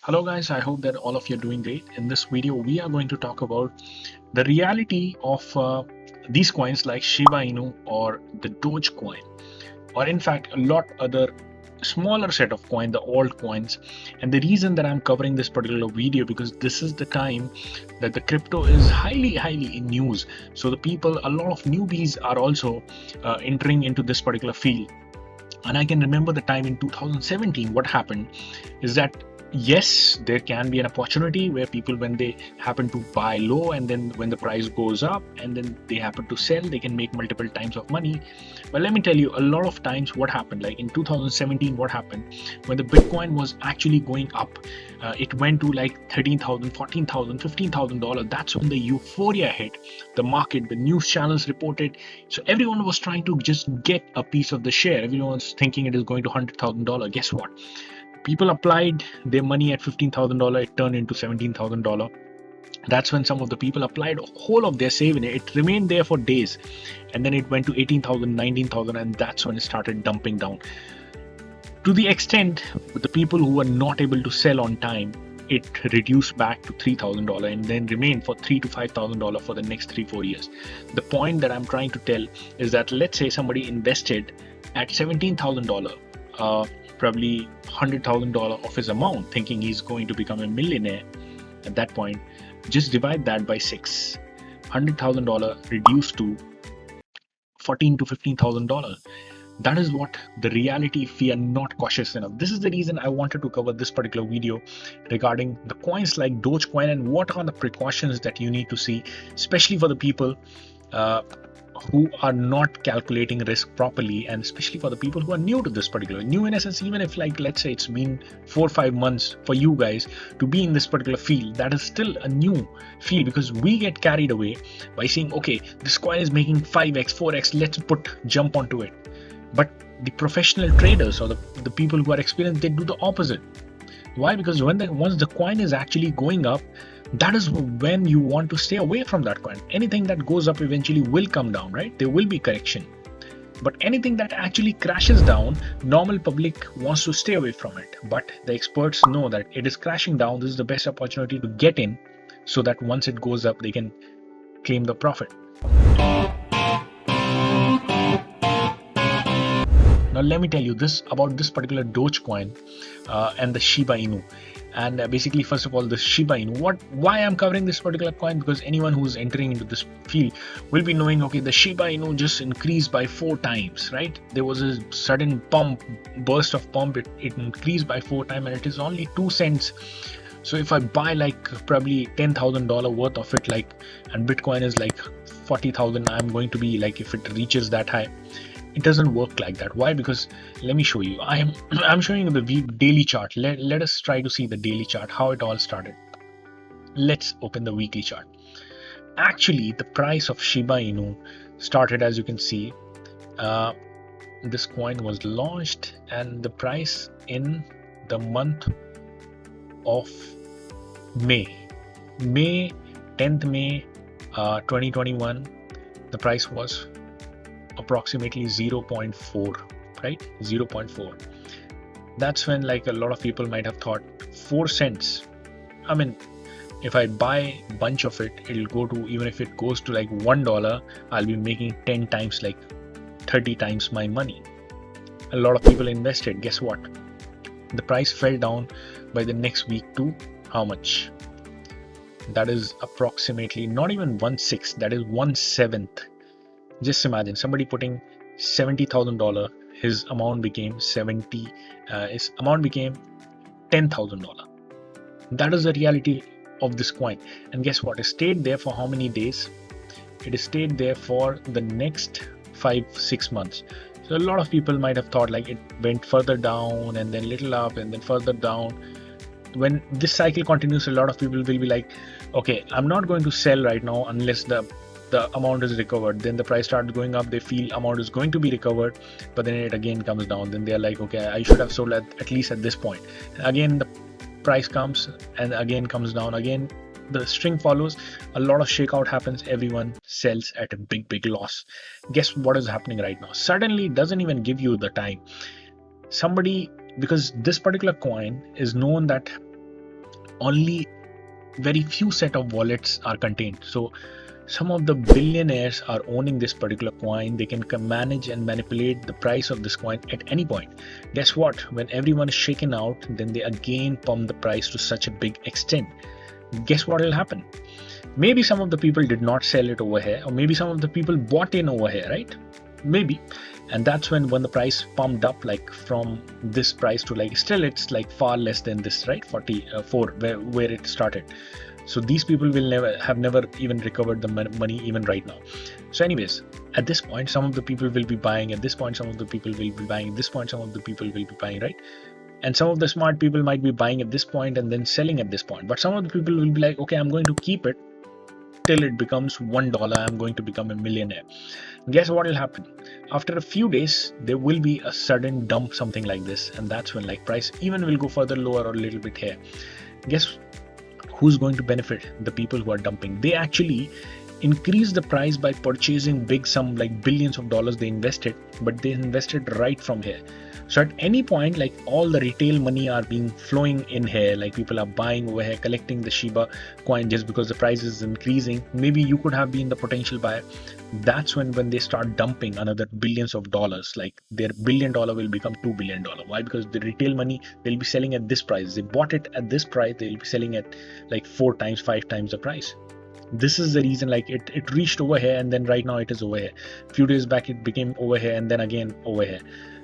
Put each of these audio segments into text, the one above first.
Hello guys, I hope that all of you are doing great. In this video, we are going to talk about the reality of these coins like Shiba Inu or the Doge coin, or in fact, a lot other smaller set of coin, the altcoins. And the reason that I'm covering this particular video because this is the time that the crypto is highly in news. So the people, a lot of newbies are also entering into this particular field. And I can remember the time in 2017, what happened is that yes, there can be an opportunity where people, when they happen to buy low and then when the price goes up and then they happen to sell, they can make multiple times of money. But let me tell you, a lot of times what happened, like in 2017, what happened when the Bitcoin was actually going up, it went to like 13,000, 14,000, $15,000. That's when the euphoria hit the market. The news channels reported, so everyone was trying to just get a piece of the share. Everyone was thinking it is going to $100,000. Guess what? People applied their money at $15,000. It turned into $17,000. That's when some of the people applied whole of their saving. It remained there for days, and then it went to 18,000, 19,000, and that's when it started dumping down. To the extent with the people who were not able to sell on time, it reduced back to $3,000 and then remained for $3,000 to $5,000 for the next 3-4 years. The point that I'm trying to tell is that let's say somebody invested at $17,000, probably $100,000 of his amount, thinking he's going to become a millionaire. At that point, just divide that by 6. $100,000 reduced to $14,000 to $15,000. That is what the reality if we are not cautious enough. This is the reason I wanted to cover this particular video regarding the coins like Dogecoin and what are the precautions that you need to see, especially for the people who are not calculating risk properly, and especially for the people who are new to this particular, new in a sense, even if like let's say it's been 4 or 5 months for you guys to be in this particular field, that is still a new field because we get carried away by saying, okay, this coin is making 5x 4x, let's jump onto it. But the professional traders or the people who are experienced, they do the opposite. Why? Because once the coin is actually going up, that is when you want to stay away from that coin. Anything that goes up eventually will come down, right? There will be correction. But anything that actually crashes down, normal public wants to stay away from it. But the experts know that it is crashing down. This is the best opportunity to get in so that once it goes up, they can claim the profit. Now let me tell you this about this particular Dogecoin and the Shiba Inu. And basically, first of all, the Shiba Inu. Why I'm covering this particular coin? Because anyone who's entering into this field will be knowing, okay, the Shiba Inu just increased by 4 times, right? There was a sudden burst of pump. It increased by 4 times, and it is only 2 cents. So if I buy like probably $10,000 worth of it, like, and Bitcoin is like 40,000, I'm going to be like, if it reaches that high. It doesn't work like that. Why? Because let me show you. I'm showing you the daily chart. Let us try to see the daily chart, how it all started. Let's open the weekly chart. Actually, the price of Shiba Inu started, as you can see. This coin was launched, and the price in the month of May 10th May 2021, the price was approximately 0.4, right? 0.4. That's when like a lot of people might have thought 4 cents. I mean, if I buy a bunch of it, it'll go to, even if it goes to like $1, I'll be making 10 times, like 30 times my money. A lot of people invested. Guess what? The price fell down by the next week to how much? That is approximately not even 1/6, that is 1/7. Just imagine somebody putting $70,000, his amount became $10,000. That is the reality of this coin. And guess what? It stayed there for how many days? It stayed there for the next 5-6 months. So a lot of people might have thought like it went further down and then little up and then further down. When this cycle continues, a lot of people will be like, okay, I'm not going to sell right now unless the amount is recovered. Then the price starts going up, they feel amount is going to be recovered, but then it again comes down. Then they're like, okay, I should have sold at least at this point. Again the price comes and again comes down, again the string follows. A lot of shakeout happens, everyone sells at a big loss. Guess what is happening right now? Suddenly it doesn't even give you the time. Somebody, because this particular coin is known that only very few set of wallets are contained. So some of the billionaires are owning this particular coin. They can manage and manipulate the price of this coin at any point. Guess what? When everyone is shaken out, then they again pump the price to such a big extent. Guess what will happen? Maybe some of the people did not sell it over here, or maybe some of the people bought in over here, right? Maybe. And that's when the price pumped up, like from this price to like, still it's like far less than this, right? 44 where it started. So these people will never even recovered the money even right now. So anyways, at this point, some of the people will be buying. At this point, some of the people will be buying. At this point, some of the people will be buying, right? And some of the smart people might be buying at this point and then selling at this point. But some of the people will be like, okay, I'm going to keep it till it becomes $1. I'm going to become a millionaire. Guess what will happen? After a few days, there will be a sudden dump, something like this, and that's when like price even will go further lower or a little bit here. Guess who's going to benefit? The people who are dumping. They actually increase the price by purchasing big sum, like billions of dollars they invested, but they invested right from here. So at any point, like all the retail money are being flowing in here, like people are buying over here, collecting the Shiba coin just because the price is increasing. Maybe you could have been the potential buyer. That's when they start dumping another billions of dollars, like their $1 billion will become $2 billion. Why? Because the retail money, they'll be selling at this price. They bought it at this price, they'll be selling at like 4 times, 5 times the price. This is the reason, like it reached over here, and then right now it is over here. A few days back it became over here, and then again over here.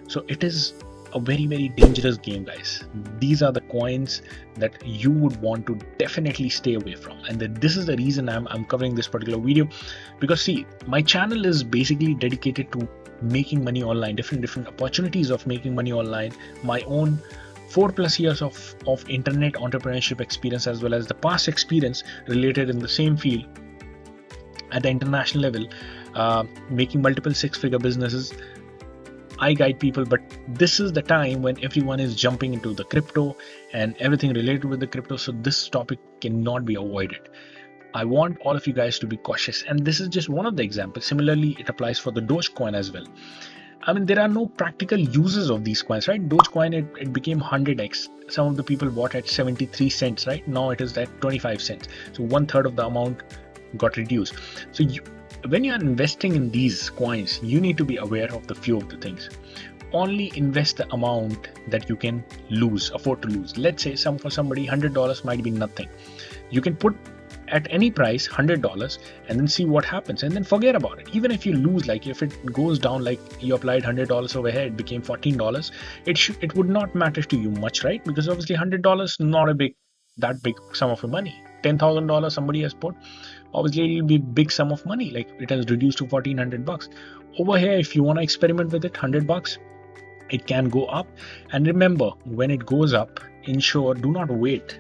So it is a very, very dangerous game, guys. These are the coins that you would want to definitely stay away from. And this is the reason I'm covering this particular video, because see, my channel is basically dedicated to making money online, different opportunities of making money online, my own 4+ years of internet entrepreneurship experience, as well as the past experience related in the same field at the international level, making multiple 6-figure businesses. I guide people, but this is the time when everyone is jumping into the crypto and everything related with the crypto. So this topic cannot be avoided. I want all of you guys to be cautious, and this is just one of the examples. Similarly, it applies for the Doge coin as well. I mean, there are no practical uses of these coins, right? Dogecoin, it became 100x. Some of the people bought at 73 cents, right? Now it is at 25 cents. So 1/3 of the amount got reduced. So when you are investing in these coins, you need to be aware of the few of the things. Only invest the amount that you can afford to lose. Let's say for somebody, $100 might be nothing. You can put at any price $100 and then see what happens, and then forget about it. Even if you lose, like if it goes down, like you applied $100 over here, it became $14, it would not matter to you much, right? Because obviously $100 not that big sum of money. $10,000 somebody has put, obviously it'll be big sum of money, like it has reduced to $1,400 over here. If you want to experiment with it, $100, it can go up. And remember, when it goes up, do not wait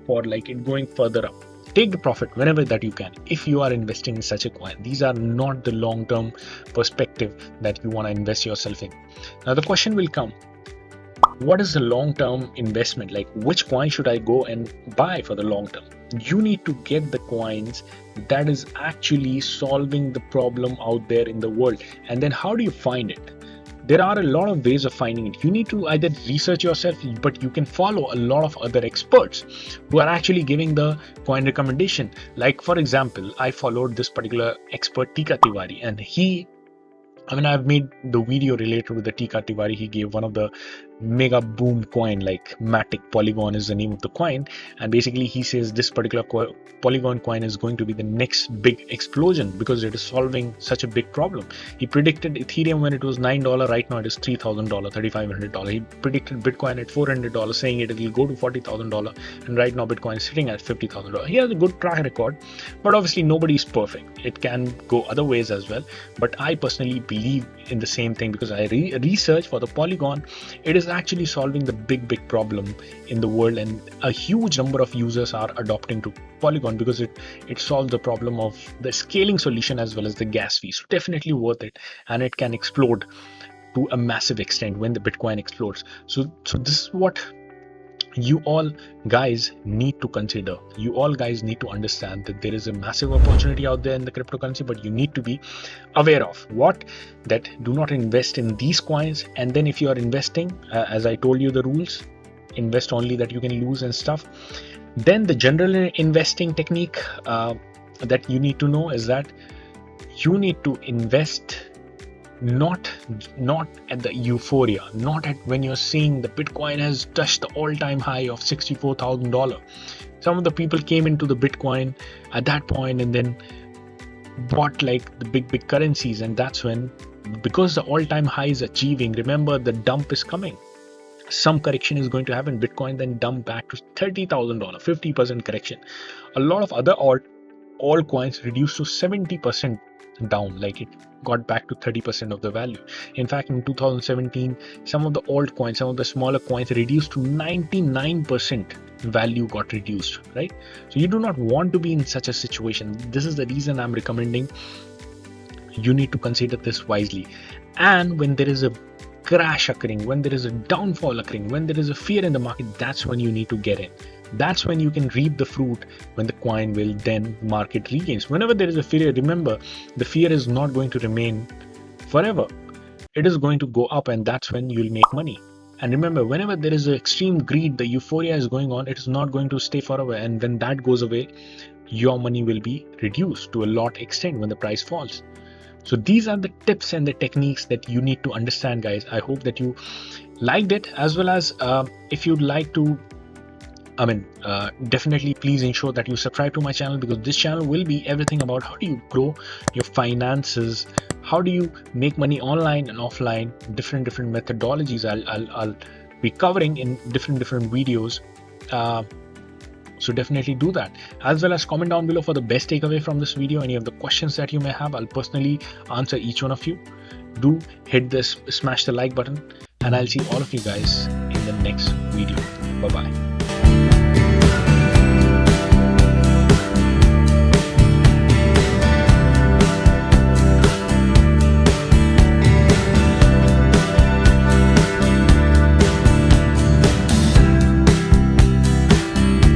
for like it going further up. Take the profit whenever that you can. If you are investing in such a coin, these are not the long-term perspective that you want to invest yourself in. Now the question will come, what is the long-term investment? Like which coin should I go and buy for the long term? You need to get the coins that is actually solving the problem out there in the world. And then how do you find it? There are a lot of ways of finding it. You need to either research yourself, but you can follow a lot of other experts who are actually giving the coin recommendation. Like for example, I followed this particular expert, Tika Tiwari, and I've made the video related with the Tika Tiwari. He gave one of the mega boom coin, like Matic Polygon is the name of the coin, and basically he says this particular Polygon coin is going to be the next big explosion because it is solving such a big problem. He predicted Ethereum when it was $9, right now it is $3,000, $3,500. He predicted Bitcoin at $400, saying it will go to $40,000, and right now Bitcoin is sitting at $50,000. He has a good track record, but obviously nobody is perfect. It can go other ways as well, but I personally believe in the same thing because I researched for the Polygon. It is actually solving the big problem in the world, and a huge number of users are adopting to Polygon because it solves the problem of the scaling solution as well as the gas fee. So definitely worth it, and it can explode to a massive extent when the Bitcoin explodes. So this is what you all guys need to consider. You all guys need to understand that there is a massive opportunity out there in the cryptocurrency, but you need to be aware of that do not invest in these coins. And then if you are investing, as I told you the rules, invest only that you can lose and stuff. Then the general investing technique that you need to know is that you need to invest not at the euphoria, not at when you're seeing the Bitcoin has touched the all-time high of $64,000. Some of the people came into the Bitcoin at that point and then bought like the big currencies, and that's when, because the all-time high is achieving, remember the dump is coming. Some correction is going to happen. Bitcoin then dump back to $30,000, 50% correction. A lot of other altcoins reduced to 70% down, like it got back to 30% of the value. In fact, in 2017, some of the altcoins, some of the smaller coins reduced to 99% value got reduced, right? So you do not want to be in such a situation. This is the reason I'm recommending you need to consider this wisely. And when there is a crash occurring, when there is a downfall occurring, when there is a fear in the market, that's when you need to get in. That's when you can reap the fruit, when the coin will then market regains. Whenever there is a fear, remember, the fear is not going to remain forever. It is going to go up, and that's when you'll make money. And remember, whenever there is an extreme greed, the euphoria is going on, it is not going to stay forever. And when that goes away, your money will be reduced to a lot extent when the price falls. So these are the tips and the techniques that you need to understand, guys. I hope that you liked it, as well as if you'd like to, definitely please ensure that you subscribe to my channel, because this channel will be everything about how do you grow your finances, how do you make money online and offline, different methodologies I'll be covering in different videos. So definitely do that, as well as comment down below for the best takeaway from this video. Any of the questions that you may have, I'll personally answer each one of you. Do hit this, smash the like button, and I'll see all of you guys in the next video. Bye bye.